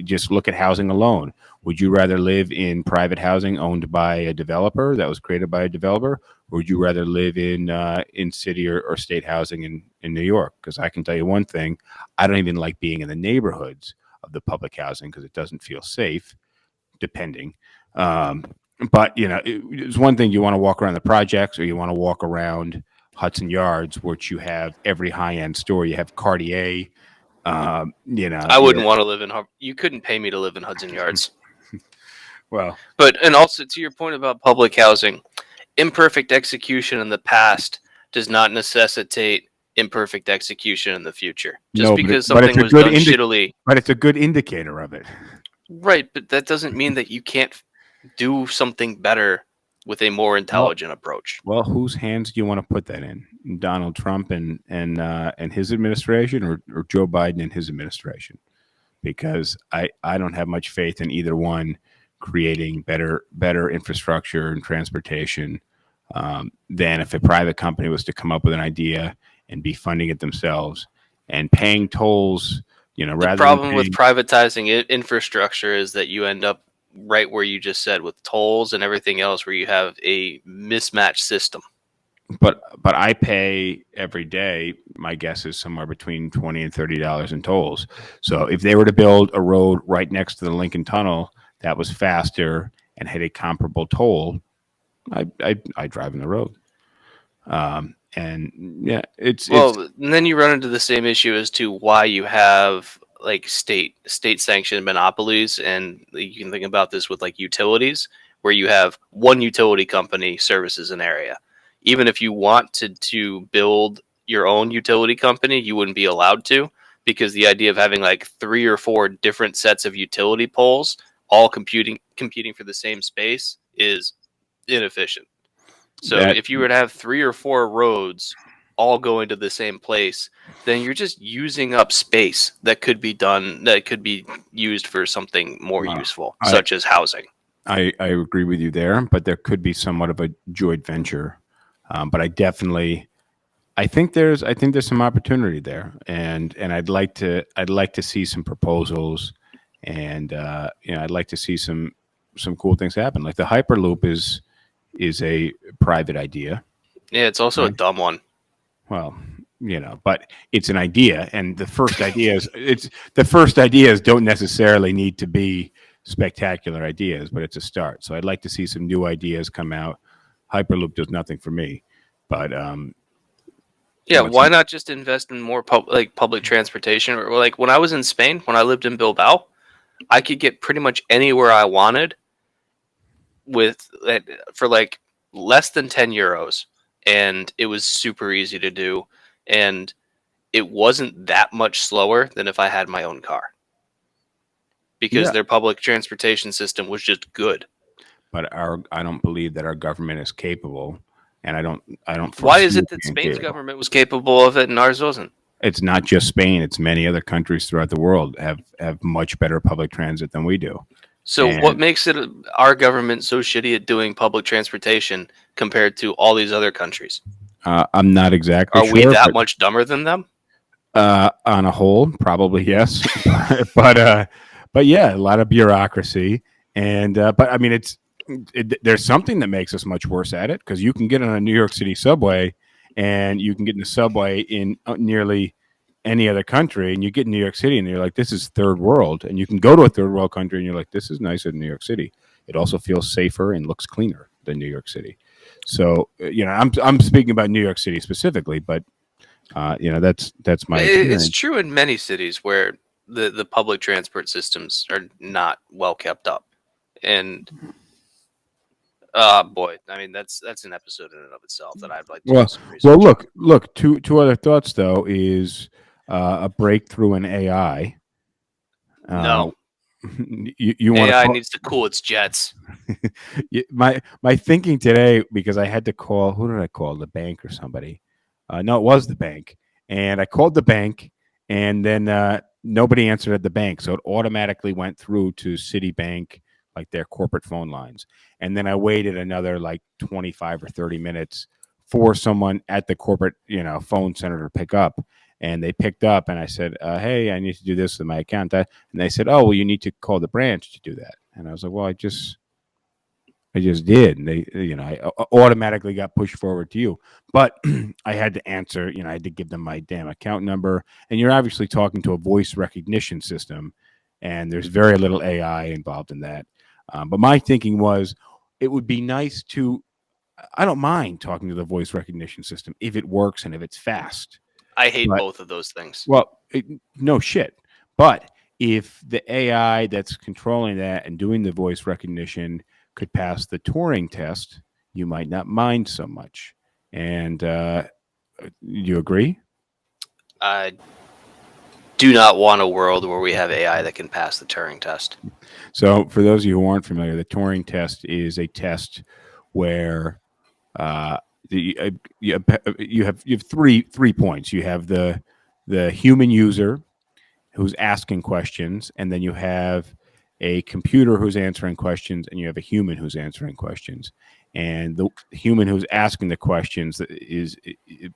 just look at housing alone. Would you rather live in private housing owned by a developer that was created by a developer, or would you rather live in city or state housing in New York? Because I can tell you one thing: I don't even like being in the neighborhoods of the public housing because it doesn't feel safe, depending. But it's one thing you want to walk around the projects, or you want to walk around Hudson Yards, which you have every high-end store. You have Cartier.
I wouldn't want to live in. You couldn't pay me to live in Hudson Yards.
Well,
and also to your point about public housing, imperfect execution in the past does not necessitate imperfect execution in the future. Just because something was done shittily,
but it's a good indicator of it.
Right, but that doesn't mean that you can't do something better with a more intelligent approach.
Well, whose hands do you want to put that in? Donald Trump and his administration, or Joe Biden and his administration? Because I don't have much faith in either one creating better infrastructure and transportation than if a private company was to come up with an idea and be funding it themselves and paying tolls.
The problem with privatizing infrastructure is that you end up right where you just said, with tolls and everything else, where you have a mismatched system.
But I pay every day. My guess is somewhere between $20 and $30 in tolls. So if they were to build a road right next to the Lincoln Tunnel that was faster and had a comparable toll, I drive in the road. And yeah,
and then you run into the same issue as to why you have like state sanctioned monopolies, and you can think about this with like utilities, where you have one utility company services an area. Even if you wanted to build your own utility company, you wouldn't be allowed to, because the idea of having like 3 or 4 different sets of utility poles all competing for the same space is inefficient. So if you were to have 3 or 4 roads all going to the same place, then you're just using up space that could be used for something more useful, such as housing.
I agree with you there, but there could be somewhat of a joint venture. But I think there's some opportunity there, and I'd like to see some proposals, and I'd like to see some cool things happen. Like the Hyperloop is a private idea.
Yeah, it's also a dumb one.
Well, but it's an idea, and the first ideas don't necessarily need to be spectacular ideas, but it's a start. So I'd like to see some new ideas come out. Hyperloop does nothing for me, but
why not just invest in more public transportation? Or like when I was in Spain, when I lived in Bilbao, I could get pretty much anywhere I wanted for like less than 10 euros, and it was super easy to do, and it wasn't that much slower than if I had my own car, because their public transportation system was just good.
But I don't believe that our government is capable, and I don't.
Why is it that Spain's government was capable of it and ours wasn't?
It's not just Spain; it's many other countries throughout the world have much better public transit than we do.
So what makes our government so shitty at doing public transportation compared to all these other countries?
I'm not exactly sure.
Are we that much dumber than them?
On a whole, probably yes. but yeah, a lot of bureaucracy, and but I mean, there's something that makes us much worse at it, because you can get on a New York City subway, and you can get in the subway in nearly any other country, and you get in New York City and you're like, this is third world, and you can go to a third world country and you're like, this is nicer than New York City. It also feels safer and looks cleaner than New York City. So I'm speaking about New York City specifically, but that's my experience.
It's true in many cities where the public transport systems are not well kept up, and Boy, I mean that's an episode in and of itself that I'd like to do
Well,
some research
well,
on.
look. Two other thoughts though is a breakthrough in AI.
No,
You want
AI
to
needs to cool its jets.
my thinking today, because I had to call, who did I call? The bank or somebody? No, it was the bank, and I called the bank, and then nobody answered at the bank, so it automatically went through to Citibank, like their corporate phone lines, and then I waited another like 25 or 30 minutes for someone at the corporate phone center to pick up. And they picked up, and I said, "Hey, I need to do this with my account." And they said, "Oh, well, you need to call the branch to do that." And I was like, "Well, I just did." And I automatically got pushed forward to you, but I had to answer. I had to give them my damn account number, and you're obviously talking to a voice recognition system, and there's very little AI involved in that. But my thinking was, it would be nice to. I don't mind talking to the voice recognition system if it works and if it's fast.
I hate
But
both of those things.
well, no shit. But if the AI that's controlling that and doing the voice recognition could pass the Turing test, you might not mind so much. And you agree?
I do not want a world where we have AI that can pass the Turing test.
So, for those of you who aren't familiar, the Turing test is a test where you have three points. You have the human user who's asking questions, and then you have a computer who's answering questions, and you have a human who's answering questions. And the human who's asking the questions is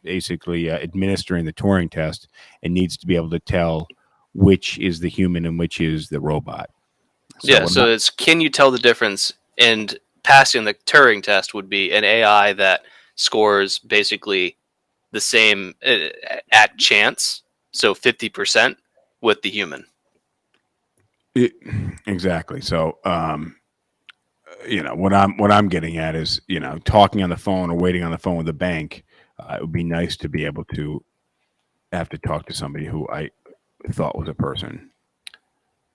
basically administering the Turing test and needs to be able to tell which is the human and which is the robot.
So it's, can you tell the difference? And passing the Turing test would be an AI that scores basically the same at chance, so 50% with the human.
Exactly. So, what I'm getting at is, talking on the phone or waiting on the phone with the bank. It would be nice to be able to have to talk to somebody who I thought was a person.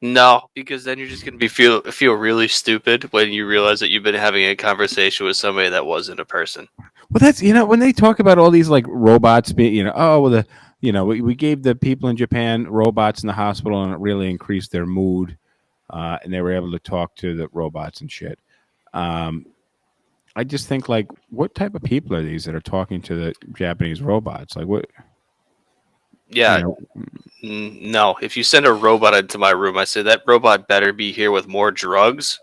No, because then you're just gonna be feel really stupid when you realize that you've been having a conversation with somebody that wasn't a person.
Well, that's when they talk about all these like robots being, oh well, we gave the people in Japan robots in the hospital and it really increased their mood, and they were able to talk to the robots and shit. I just think, like, what type of people are these that are talking to the Japanese robots? Like, what?
Yeah. No, if you send a robot into my room, I say that robot better be here with more drugs.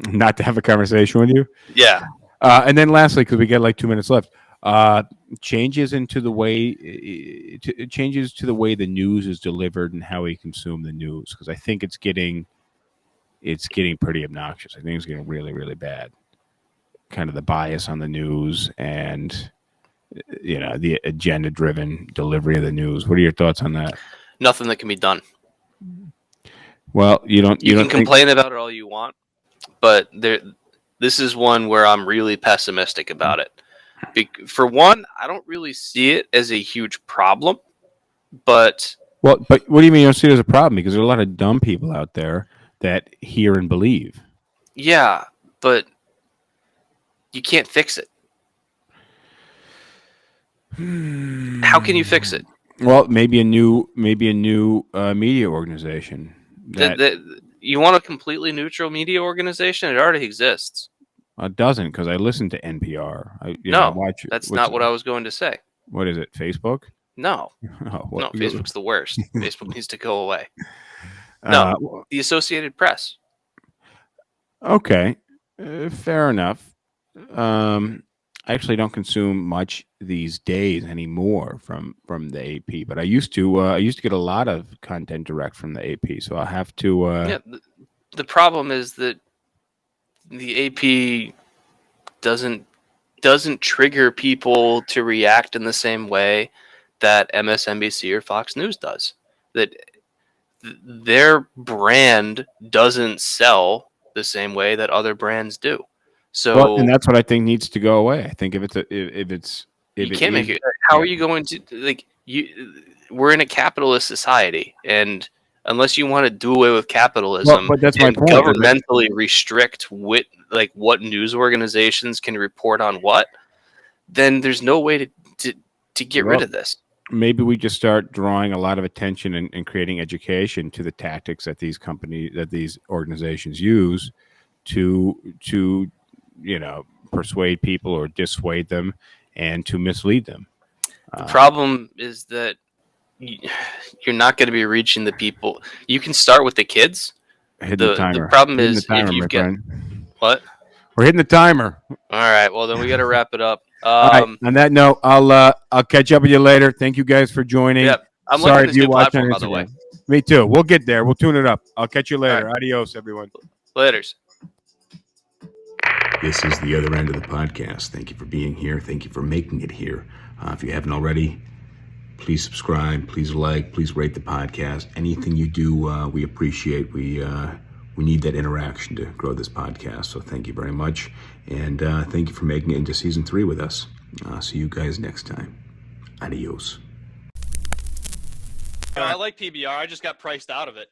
Not to have a conversation with you.
Yeah.
And then lastly, because we got like 2 minutes left, changes to the way the news is delivered and how we consume the news. Because I think it's getting pretty obnoxious. I think it's getting really, really bad. Kind of the bias on the news and the agenda-driven delivery of the news. What are your thoughts on that?
Nothing that can be done.
Well, you
can complain about it all you want, but this is one where I'm really pessimistic about it. For one, I don't really see it as a huge problem, but
what do you mean you don't see it as a problem? Because there are a lot of dumb people out there that hear and believe.
Yeah, but you can't fix it. How can you fix it?
Well, maybe a new media organization.
You want a completely neutral media organization? It already exists.
It doesn't, because I listen to NPR.
That's not what I was going to say.
What is it? Facebook?
No.
No,
Facebook's the worst. Facebook needs to go away. No, the Associated Press.
Okay, fair enough. I actually don't consume much these days anymore from the AP, but I used to. I used to get a lot of content direct from the AP, so I'll have to.
Yeah, the problem is that the AP doesn't trigger people to react in the same way that MSNBC or Fox News does. That their brand doesn't sell the same way that other brands do. So,
and that's what I think needs to go away. I think if
you can't make it. How are you going to we're in a capitalist society, and unless you want to do away with capitalism,
but that's my
and
point.
governmentally restrict what news organizations can report on what, then there's no way to get rid of this.
Maybe we just start drawing a lot of attention and creating education to the tactics that these organizations use to persuade people or dissuade them and to mislead them.
The problem is that you're not going to be reaching the people. You can start with the kids. The problem is if you've got what?
We're hitting the timer.
All right. Well, then we got to wrap it up.
All right. On that note, I'll catch up with you later. Thank you guys for joining.
Yep. I'm
Sorry
liking this new platform, by the way.
Me too. We'll get there. We'll tune it up. I'll catch you later.
Right.
Adios, everyone.
Laters.
This is the other end of the podcast. Thank you for being here. Thank you for making it here. If you haven't already, please subscribe, please like, please rate the podcast. Anything you do, we appreciate. We need that interaction to grow this podcast. So thank you very much. And thank you for making it into season 3 with us. See you guys next time. Adios.
I like PBR. I just got priced out of it.